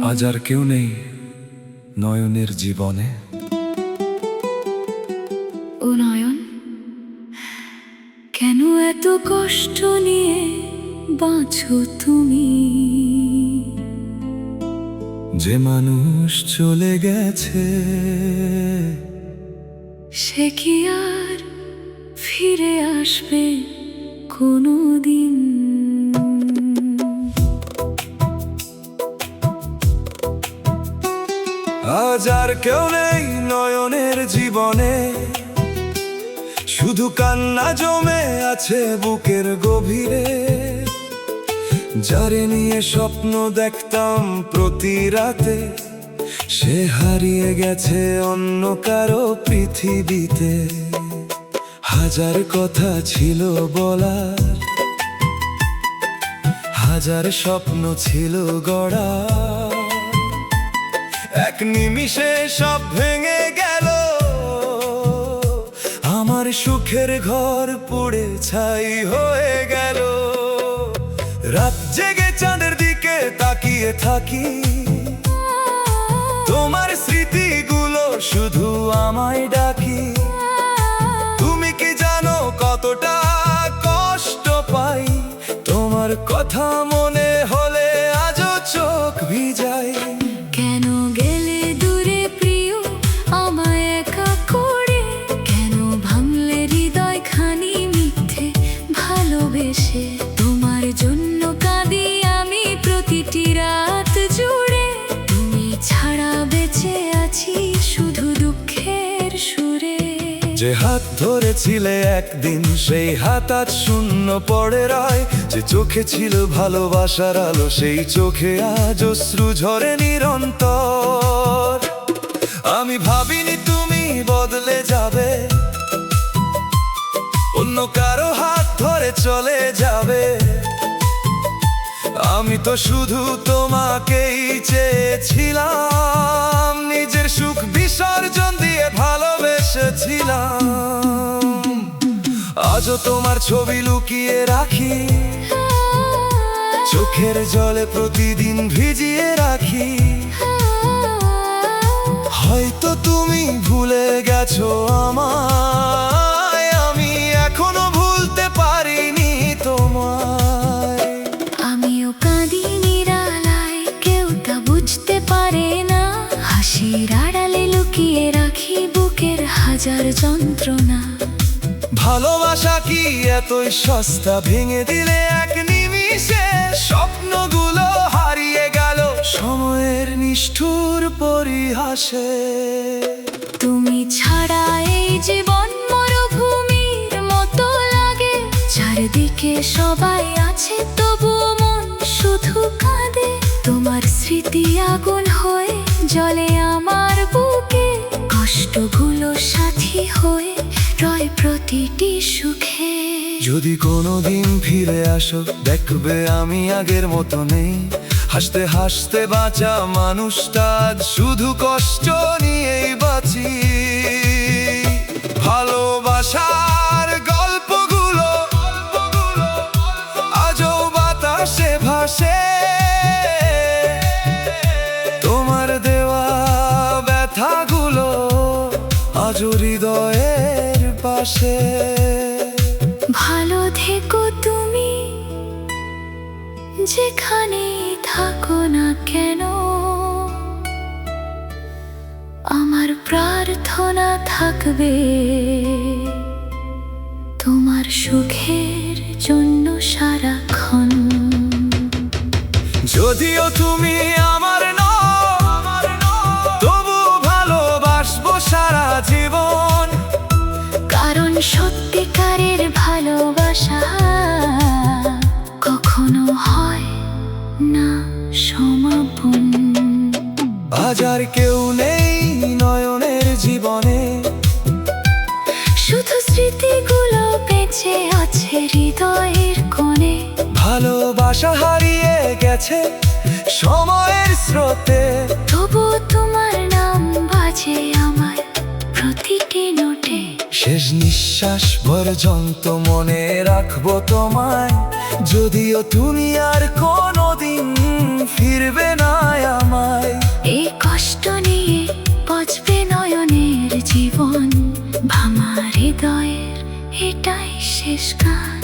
আজ আর কেউ নেই নয়নের জীবনে। ও নয়ন, কেন এত কষ্ট নিয়ে বাঁচো তুমি? যে মানুষ চলে গেছে সে কি আর ফিরে আসবে কোনোদিন? আজ আর কেউ নেই নয়নের জীবনে, শুধু কান্না জমে আছে বুকের গভীরে। যারে নিয়ে স্বপ্ন দেখতাম প্রতি রাতে, সে হারিয়ে গেছে অন্য কারো পৃথিবীতে। হাজার কথা ছিল বলার, হাজার স্বপ্ন ছিল গড়া, এক নিমিষে সব ভেঙে গেল। আমার সুখের ঘর পুড়ে ছাই হয়ে গেল। রাত জেগে চাঁদের দিকে তাকিয়ে থাকি, তোমার স্মৃতিগুলো শুধু আমায় ডাকি। তুমি কি জানো কতটা কষ্ট পাই তোমার কথা মনে হলে? আজও চোখ ভিজাই। কেন গেলে দূরে প্রিয় আমায় একা করে? কেন ভাঙলে হৃদয় খানি মিথ্যে ভালোবেসে? তোমার জন্য কাঁদি আমি প্রতিটি রাত জুড়ে। তুমি ছাড়া বেঁচে আছি শুধু দুঃখের সুরে। যে হাত ধরেছিলে একদিন, সেই হাত আজ শূন্য পড়ে রয়। যে চোখে ছিল ভালোবাসার আলো, সেই চোখে আজ অশ্রু ঝরে নিরন্তর। আমি ভাবিনি তুমি বদলে যাবে, অন্য কারো হাত ধরে চলে যাবে। আমি তো শুধু তোমাকেই চেয়েছিলাম, নিজের সুখ বিসর্জন দিয়ে ভালোবেসেছিলাম। আজও তোমার ছবি লুকিয়ে রাখি, চোখের জলে প্রতিদিন ভিজিয়ে রাখি। হয়তো তুমি ভুলে গেছো আমায়, আমি এখনো ভুলতে পারিনি তোমায়। আমিও কাঁদি নিরালায়, কেউ তা বুঝতে পারে না। হাসির আড়ালে লুকিয়ে রাখি বুকের হাজার যন্ত্রণা। ভালোবাসা কি এতই সস্তা? ভেঙে দিলে এক নিমিষে স্বপ্নগুলো হারিয়ে গেল সময়ের নিষ্ঠুর পরিহাসে। তুমি ছাড়া এই জীবন মরুভূমির মতো লাগে। চারদিকে সবাই আছে তবুও মন শুধু কাঁদে। তোমার স্মৃতি আগুন হয়ে জ্বলে আমার বুকে, কষ্টগুলো সাথী হয়ে রয় প্রতিটি সুখে। যদি কোনোদিন ফিরে আসো, দেখবে আমি আগের মতো নেই। হাসতে হাসতে বাঁচা মানুষটা আজ শুধু কষ্ট নিয়েই বাঁচি। ভালোবাসার গল্পগুলো আজও বাতাসে ভাসে। তোমার দেওয়া ব্যথাগুলো আজও হৃদয়ের পাশে। ভালো থেকো তুমি যেখানে থাকো না কেন। আমার প্রার্থনা থাকবে তোমার সুখের জন্য সারাক্ষণ। যদিও তুমি আমার নও, তবু ভালোবাসবো সারা জীবন। কারণ সত্যিকারের ভালোবাসা কখনো হয় না সমাপন। আজ আর কেউ নেই নয়নের জীবনে, শুধু স্মৃতিগুলো বেঁচে আছে হৃদয়ের কোণে। ভালোবাসা হারিয়ে গেছে সময়ের স্রোতে। তবু তোমার নাম বাজে আমার প্রতিটি নোটে। শেষ নিঃশ্বাস পর্যন্ত মনে রাখবো তোমায়। যদিও তুমি আর কোনোদিন ফিরবে না আমায়। শেষ গান।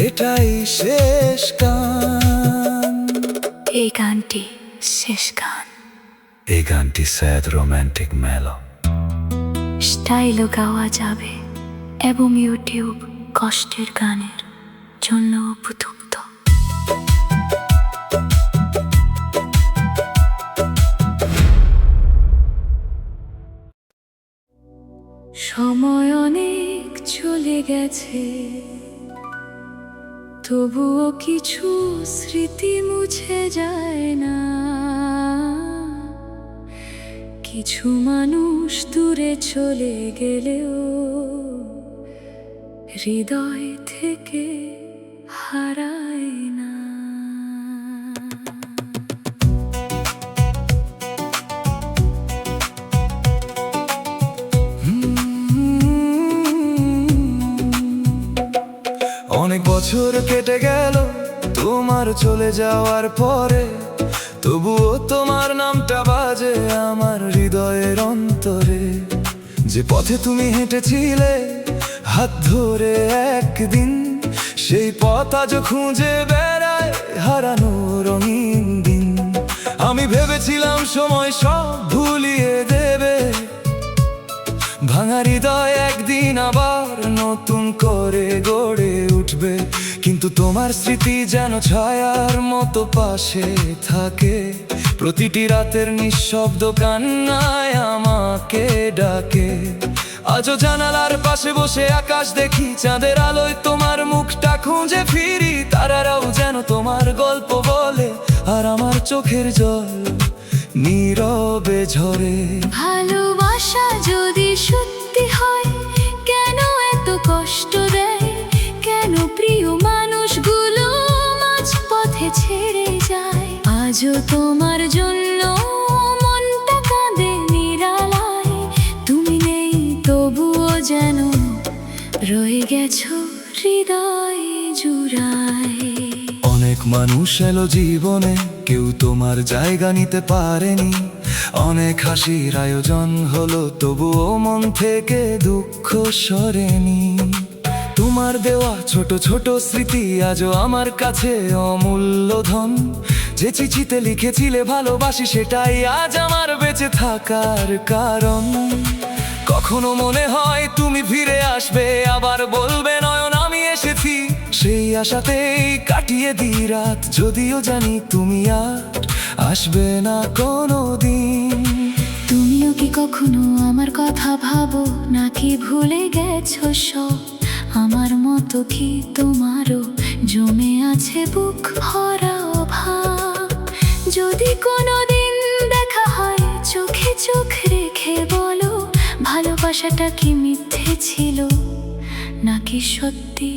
এটাই শেষ গান। এই গানটি শেষ গান। এই গানটি স্যাড রোমান্টিক মেলো। স্টাইলও গাওয়া যাবে এবং ইউটিউব কষ্টের গানের জন্য উপযুক্ত। সময় অনেক চলে গেছে, তবুও কিছু স্মৃতি মুছে যায় না। কিছু মানুষ দূরে চলে গেলেও হৃদয় থেকে হারায় না। অনেক বছর কেটে গেল তোমার চলে যাওয়ার পরে, তবুও তোমার নামটা বাজে আমার হৃদয়ের অন্তরে। যে পথে তুমি হেঁটেছিলে হাত ধরে একদিন, সেই পথ আজ খুঁজে বেড়ায় হারানো রঙিন দিন। আমি ভেবেছিলাম সময় সব ভুলিয়ে দেবে, ভাঙা হৃদয় একদিন আবার নতুন করে গড়ে উঠবে। কিন্তু তোমার স্মৃতি যেন ছায়ার মতো পাশে থাকে, প্রতিটি রাতের নিঃশব্দ কান্নায় আমাকে ডাকে। আজও জানালার পাশে বসে আকাশ দেখি, চাঁদের আলোয় তোমার মুখটা খুঁজে ফিরি। তারারাও যেন তোমার গল্প বলে, আর আমার চোখের জল নীরবে ঝরে। ভালোবাসা যদি সত্যি হয়, কেন এত কষ্ট দেয়? কেন প্রিয় মানুষগুলো মাঝ পথে ছেড়ে যায়? আজও তোমার জন্য মনটা কাঁদে নিরালায়। তুমি নেই তবুও যেন রয়ে গেছো হৃদয় জুড়ায়। অনেক মানুষ এলো জীবনে, কেউ তোমার জায়গা নিতে পারেনি। অনেক হাসির আয়োজন হলো, তবুও মন থেকে দুঃখ সরেনি। তোমার দেওয়া ছোট ছোট স্মৃতি আজও আমার কাছে অমূল্য ধন। যে চিঠিতে লিখেছিলে ভালোবাসি, সেটাই আজ আমার বেঁচে থাকার কারণ। কখনো মনে হয় তুমি ফিরে আসবে, আবার বলবে নয়ন আমি এসেছি। সেই আশাতেই কাটিয়ে দিই রাত, যদিও জানি তুমি আর আসবে না কোনো দিন। তুমিও কি কখনো আমার কথা ভাবো, নাকি ভুলে গেছো সব? আমার মতো কি তোমারও জমে আছে বুক ভরা অভাব? যদি কোনোদিন দেখা হয় চোখে চোখ রেখে বলো, ভালোবাসাটা কি মিথ্যে ছিল নাকি সত্যি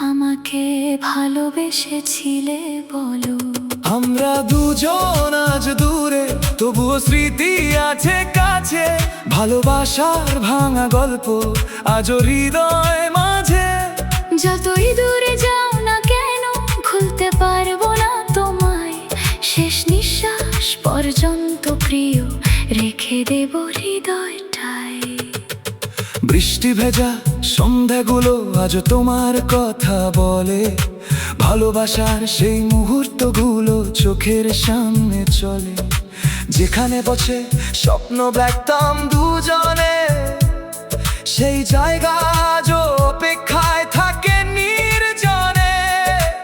আমাকে ভালোবেসেছিলে বলো? আমরা দুজন আজ দূরে, তবুও স্মৃতি আছে কাছে। ভালোবাসার ভাঙা গল্প আজও হৃদয় মাঝে। যতই দূরে যাও না কেন, ভুলতে পারবো না তোমায়। শেষ নিঃশ্বাস পর্যন্ত প্রিয় রেখে দেব হৃদয়টায়। বৃষ্টি ভেজা সন্ধ্যাগুলো আজও তোমার কথা বলে। ভালোবাসার সেই মুহূর্তগুলো চোখের সামনে চলে। যেখানে বসে স্বপ্ন দেখতাম দুজনে, সেই জায়গা আজও অপেক্ষায় থাকে নির্জনে।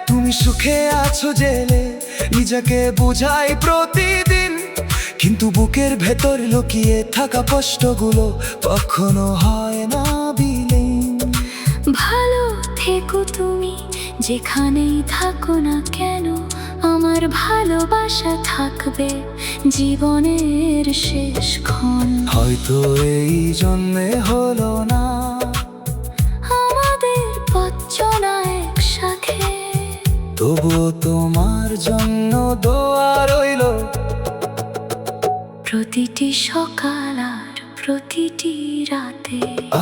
তুমি সুখে আছো জেলে, নিজেকে বুঝাই প্রতিদিন। কিন্তু বুকের ভেতর লুকিয়ে থাকা কষ্টগুলো কখনো হয় না বিলীন। ভালো থেকো তুমি যেখানেই থাকো না কেন, আমার ভালোবাসা থাকবে জীবনের শেষক্ষণ। হয়তো এই জন্মে হলো না আমাদের পথ চলা একসাথে, তবুও তোমার জন্য দোয়া রইল। প্রতিটি সকাল আর প্রতিটি রাতে।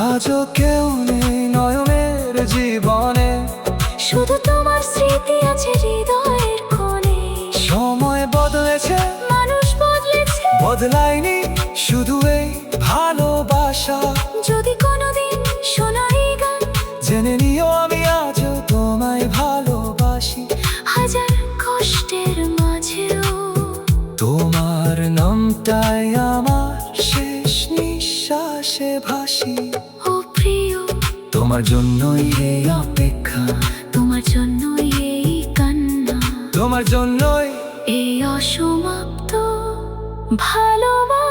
আজও কেউ নেই নয়নের জীবনে, শুধু তোমার স্মৃতি আছে হৃদয়ের কোণে। সময় বদলেছে, মানুষ বদলেছে, বদলায়নি শুধু এই ভালোবাসা। যদি কোনোদিন শোনাই গান, জেনে নিও আমি বাতাসে ভাসি। ও প্রিয়, তোমার জন্যই এই অপেক্ষা, তোমার জন্যই এই কান্না, তোমার জন্যই এই অসমাপ্ত ভালোবাসা।